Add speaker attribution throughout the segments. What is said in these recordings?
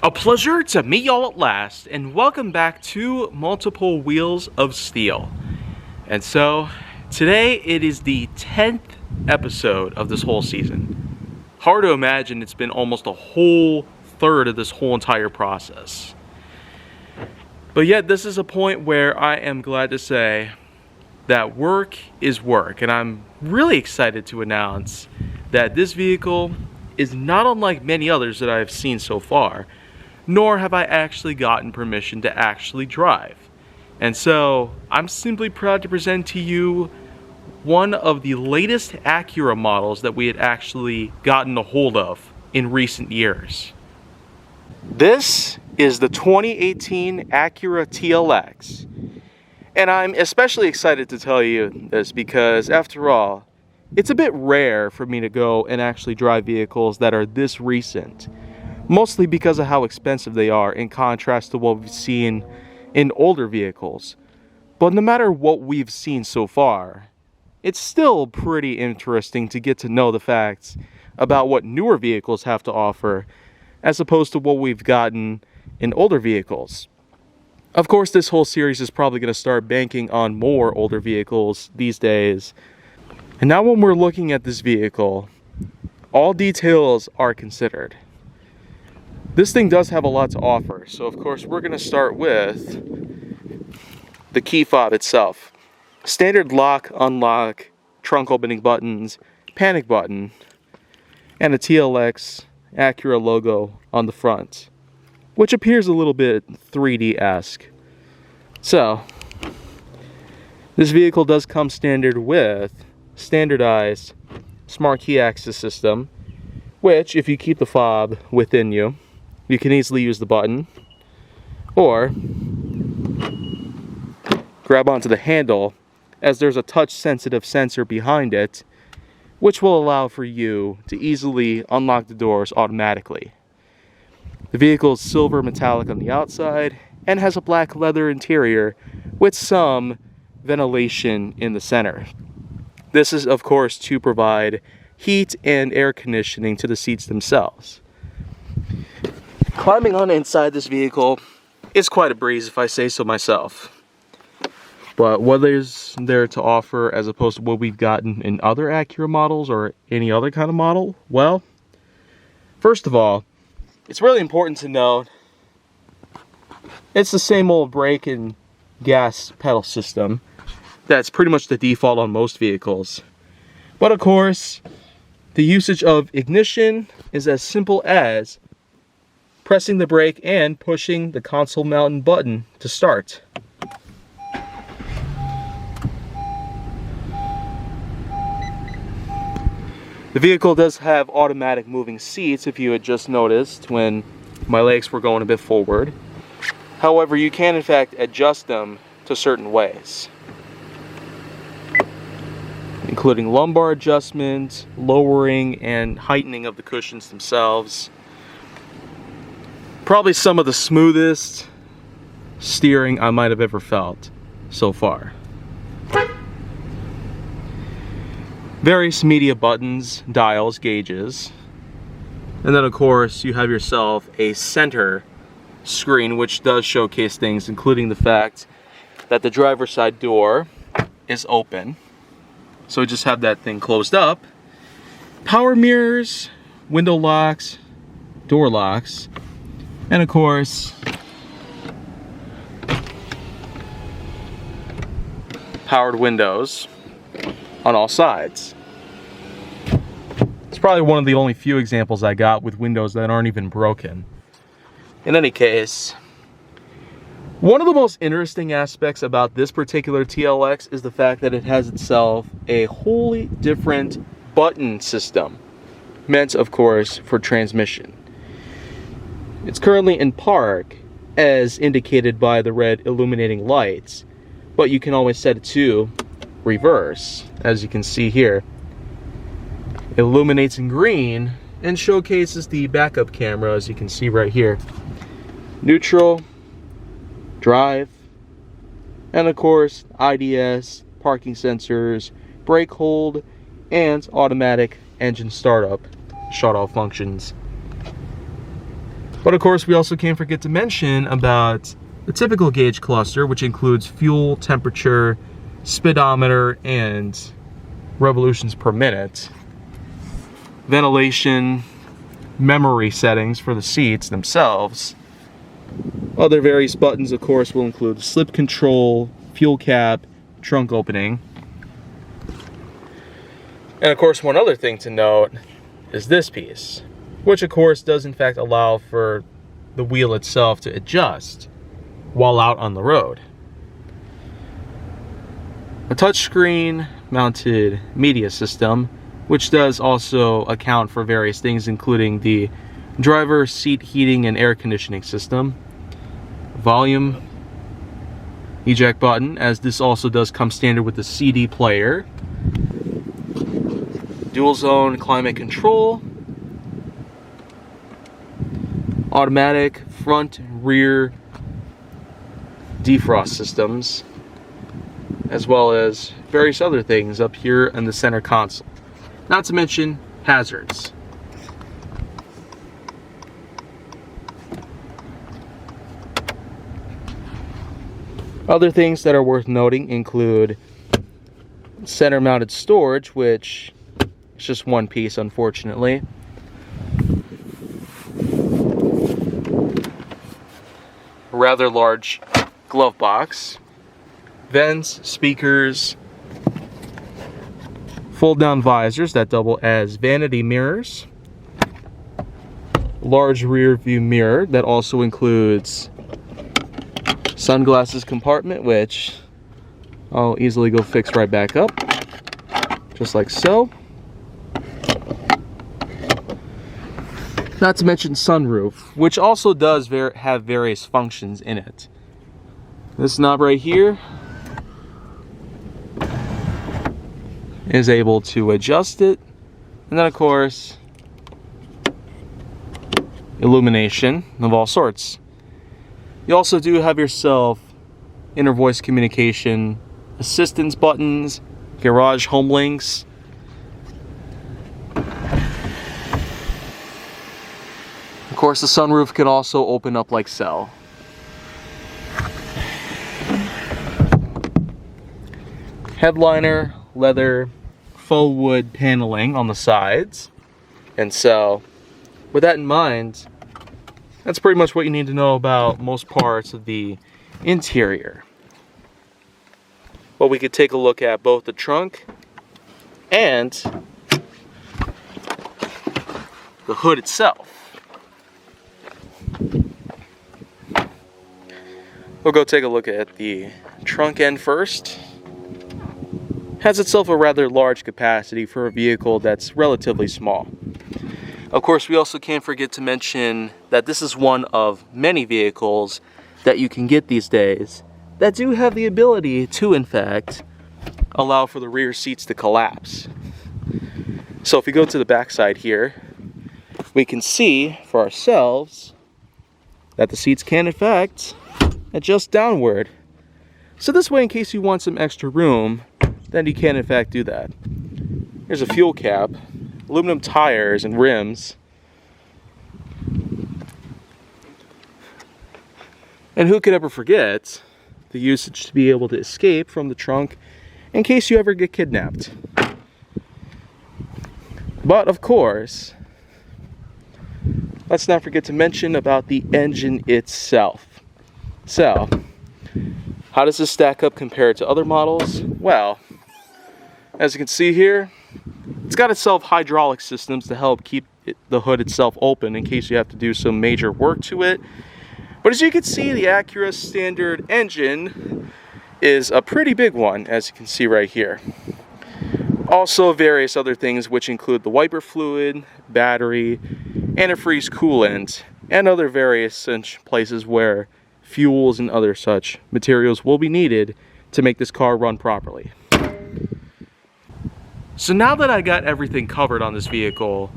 Speaker 1: A pleasure to meet y'all at last, and welcome back to Multiple Wheels of Steel. And so, today it is the 10th episode of this whole season. Hard to imagine it's been almost a whole third of this whole entire process. But yet this is a point where I am glad to say that work is work, and I'm really excited to announce that this vehicle is not unlike many others that I have seen so far, nor have I actually gotten permission to actually drive. And so I'm simply proud to present to you one of the latest Acura models that we had actually gotten a hold of in recent years. This is the 2018 Acura TLX. And I'm especially excited to tell you this because, after all, it's a bit rare for me to go and actually drive vehicles that are this recent. Mostly because of how expensive they are in contrast to what we've seen in older vehicles. But no matter what we've seen so far, it's still pretty interesting to get to know the facts about what newer vehicles have to offer as opposed to what we've gotten in older vehicles. Of course, this whole series is probably going to start banking on more older vehicles these days. And now when we're looking at this vehicle, all details are considered. This thing does have a lot to offer, so of course we're going to start with the key fob itself. Standard lock, unlock, trunk opening buttons, panic button, and a TLX Acura logo on the front, which appears a little bit 3D-esque. So, this vehicle does come standard with standardized smart key access system, which, if you keep the fob within you, you can easily use the button, or grab onto the handle, as there's a touch-sensitive sensor behind it, which will allow for you to easily unlock the doors automatically. The vehicle is silver metallic on the outside and has a black leather interior with some ventilation in the center. This is, of course, to provide heat and air conditioning to the seats themselves. Climbing on inside this vehicle is quite a breeze, if I say so myself. But what is there to offer as opposed to what we've gotten in other Acura models or any other kind of model? Well, first of all, it's really important to note it's the same old brake and gas pedal system that's pretty much the default on most vehicles. But of course, the usage of ignition is as simple as pressing the brake and pushing the console mounting button to start. The vehicle does have automatic moving seats, if you had just noticed when my legs were going a bit forward. However, you can in fact adjust them to certain ways, including lumbar adjustment, lowering and heightening of the cushions themselves. Probably some of the smoothest steering I might have ever felt so far. Various media buttons, dials, gauges. And then of course you have yourself a center screen which does showcase things, including the fact that the driver's side door is open. So just have that thing closed up. Power mirrors, window locks, door locks, and of course, powered windows on all sides. It's probably one of the only few examples I got with windows that aren't even broken. In any case, one of the most interesting aspects about this particular TLX is the fact that it has itself a wholly different button system, meant of course for transmission. It's currently in park, as indicated by the red illuminating lights, but you can always set it to reverse, as you can see here. It illuminates in green and showcases the backup camera, as you can see right here. Neutral, drive, and of course IDS, parking sensors, brake hold, and automatic engine startup shut-off functions. But of course, we also can't forget to mention about the typical gauge cluster, which includes fuel, temperature, speedometer, and revolutions per minute, ventilation, memory settings for the seats themselves. Other various buttons, of course, will include slip control, fuel cap, trunk opening. And of course, one other thing to note is this piece, which of course does in fact allow for the wheel itself to adjust while out on the road. A touchscreen mounted media system, which does also account for various things, including the driver seat heating and air conditioning system, volume, eject button, as this also does come standard with the CD player, dual zone climate control, automatic front and rear defrost systems, as well as various other things up here in the center console. Not to mention hazards. Other things that are worth noting include center mounted storage, which is just one piece, unfortunately. A rather large glove box, vents, speakers, fold down visors that double as vanity mirrors, large rear view mirror that also includes sunglasses compartment, which I'll easily go fix right back up, just like so. Not to mention sunroof, which also does have various functions in it. This knob right here is able to adjust it, and then of course illumination of all sorts. You also do have yourself inner voice communication, assistance buttons, garage home links. Of course, the sunroof can also open up like so. Headliner, leather, faux wood paneling on the sides. And so, with that in mind, that's pretty much what you need to know about most parts of the interior. But we could take a look at both the trunk and the hood itself. We'll go take a look at the trunk end first. Has itself a rather large capacity for a vehicle that's relatively small. Of course, we also can't forget to mention that this is one of many vehicles that you can get these days that do have the ability to, in fact, allow for the rear seats to collapse. So if we go to the back side here, we can see for ourselves that the seats can, in fact, adjust downward. So this way, in case you want some extra room, then you can, in fact, do that. Here's a fuel cap, aluminum tires and rims. And who could ever forget the usage to be able to escape from the trunk in case you ever get kidnapped. But of course, let's not forget to mention about the engine itself. So, how does this stack up compared to other models? Well, as you can see here, it's got itself hydraulic systems to help keep the hood itself open in case you have to do some major work to it. But as you can see, the Acura standard engine is a pretty big one, as you can see right here. Also various other things, which include the wiper fluid, battery, antifreeze coolant, and other various such places where fuels and other such materials will be needed to make this car run properly. So now that I got everything covered on this vehicle,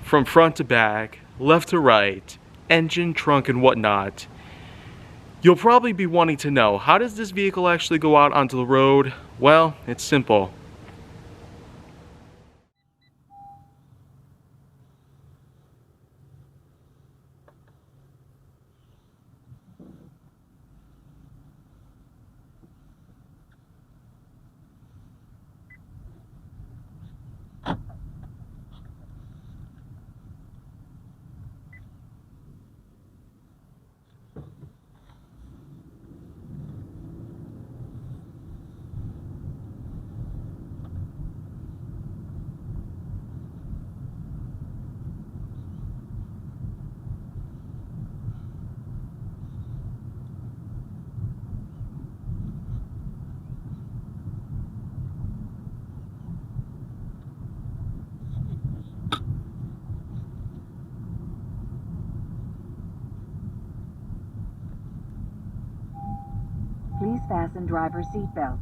Speaker 1: from front to back, left to right, engine, trunk, and whatnot, you'll probably be wanting to know, how does this vehicle actually go out onto the road? Well, it's simple.
Speaker 2: fasten driver's seatbelt.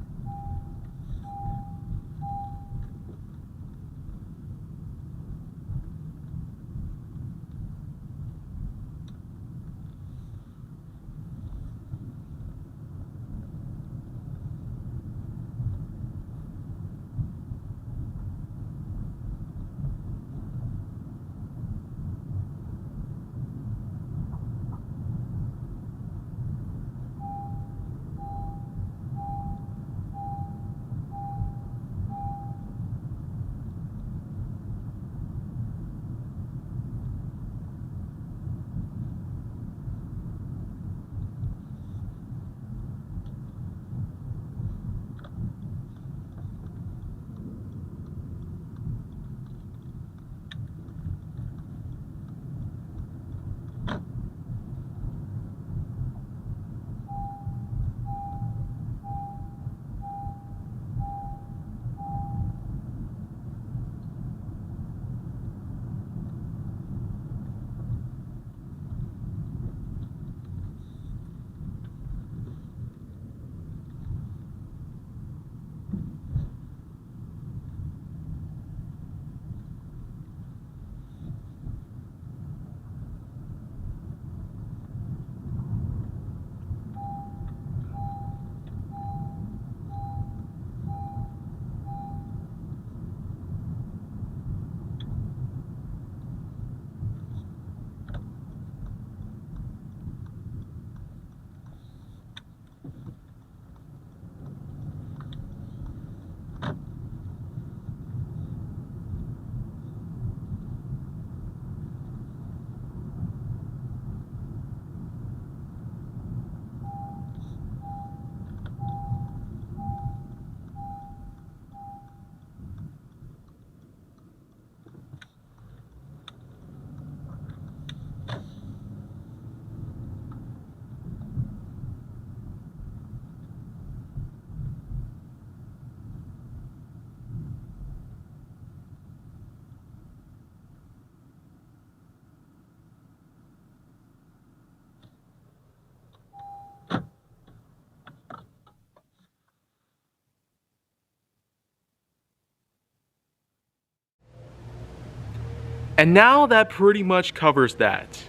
Speaker 1: And now that pretty much covers that.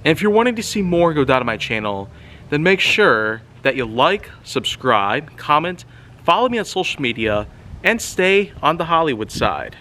Speaker 1: And if you're wanting to see more go down to my channel, then make sure that you like, subscribe, comment, follow me on social media, and stay on the Hollywood side.